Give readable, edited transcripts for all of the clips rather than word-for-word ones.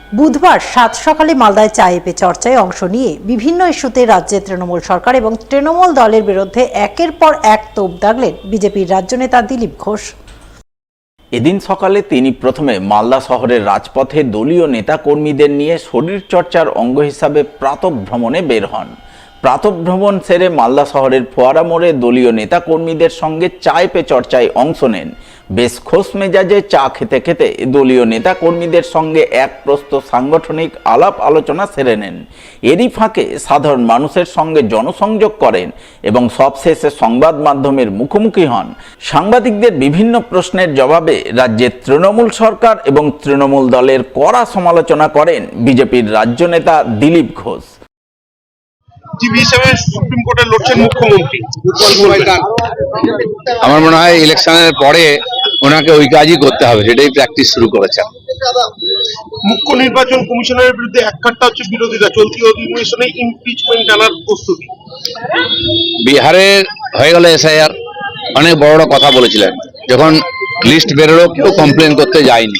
বুধবার সাত সকালে মালদায় চায়ে পে চর্চায় অংশ নিয়ে বিভিন্ন ইস্যুতে রাজ্যের তৃণমূল সরকার এবং তৃণমূল দলের বিরুদ্ধে একের পর এক তোপ দাগলেন বিজেপির রাজ্য নেতা দিলীপ ঘোষ। এদিন সকালে তিনি প্রথমে মালদা শহরের রাজপথে দলীয় নেতা কর্মীদের নিয়ে শরীরচর্চার অঙ্গ হিসাবে প্রাতঃভ্রমণে বের হন। প্রাতঃভ্রমণ সেরে মালদা শহরের ফোয়ারা মোড়ে দলীয় নেতা কর্মীদের সঙ্গে চায় পে চর্চায় অংশ নেন। বেশ খোশ মেজাজে চা খেতে খেতে দলীয় নেতা কর্মীদের সঙ্গে এক প্রস্ত সাংগঠনিক আলাপ আলোচনা সেরে নেন। এরই ফাঁকে সাধারণ মানুষের সঙ্গে জনসংযোগ করেন এবং সবশেষে সংবাদ মাধ্যমের মুখোমুখি হন। সাংবাদিকদের বিভিন্ন প্রশ্নের জবাবে রাজ্যের তৃণমূল সরকার এবং তৃণমূল দলের কড়া সমালোচনা করেন বিজেপির রাজ্য নেতা দিলীপ ঘোষ। সুপ্রিম কোর্টে লড়ছেন মুখ্যমন্ত্রী, আমার মনে হয় ইলেকশনের পরে ওনাকে ওই কাজই করতে হবে, সেটাই প্র্যাকটিস শুরু করেছেন। মুখ্য নির্বাচন কমিশনের বিরুদ্ধে একখাট্টা হচ্ছে বিরোধীরা, চলতি অধিবেশনে ইমপিচমেন্ট আনার প্রস্তুতি। বিহারে হয়ে গেল এসআইআর, অনেক বড় বড় কথা বলেছিলেন, যখন লিস্ট বেরোলো কেউ কমপ্লেন করতে যায়নি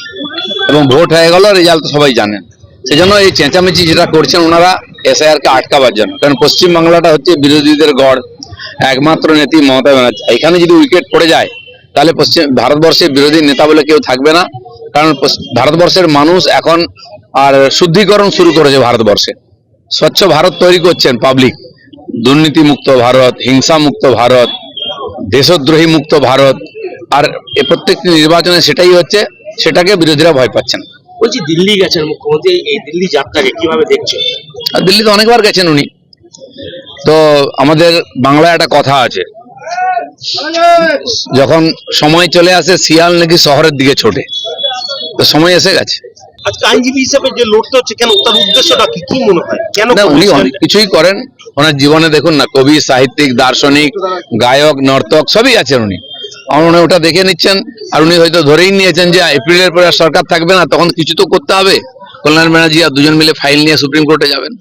এবং ভোট হয়ে গেল, রেজাল্ট তো সবাই জানেন। সেজন্য এই চেঁচামেচি যেটা করছেন ওনারা এসআইআর কে আটকাবার জন্য, কারণ পশ্চিমবাংলাটা হচ্ছে বিরোধীদের গড়, একমাত্র নেত্রী মমতা ব্যানার্জি। এখানে যদি উইকেট পড়ে যায় তাহলে ভারতবর্ষের বিরোধী নেতা বলে কেউ থাকবে না, কারণ ভারতবর্ষের মানুষ এখন আর শুদ্ধিকরণ শুরু করেছে। ভারতবর্ষে স্বচ্ছ ভারত তৈরি করছেন পাবলিক, দুর্নীতি মুক্ত ভারত, হিংসা মুক্ত ভারত, দেশদ্রোহী মুক্ত ভারত, আর এ প্রত্যেকটি নির্বাচনে সেটাই হচ্ছে, সেটাকে বিরোধীরা ভয় পাচ্ছেন। বলছি, দিল্লি গেছেন মুখ্যমন্ত্রী, এই দিল্লি যাত্রাকে কিভাবে দেখছেন? আর দিল্লিতে অনেকবার গেছেন উনি। তো আমাদের বাংলায় একটা কথা আছে, যখন সময় চলে আসে শিয়াল নাকি শহরের দিকে ছোটে, তো সময় এসে গেছে। আজকে আইনজীবী হিসেবে যে লড়তে হচ্ছে, কেন, তার উদ্দেশ্যটা কি, কি মনে হয়? কেন উনি অনেক কিছুই করেন ওনার জীবনে, দেখুন না, কবি, সাহিত্যিক, দার্শনিক, গায়ক, নর্তক সবই আছেন উনি। আমার মনে হয় ওটা দেখে নিচ্ছেন, আর উনি হয়তো ধরেই নিয়েছেন যে এপ্রিলের পরে সরকার থাকবে না, তখন কিছু তো করতে হবে। কল্যাণ ব্যানার্জি আর দুজন মিলে ফাইল নিয়ে সুপ্রিম কোর্টে যাবেন।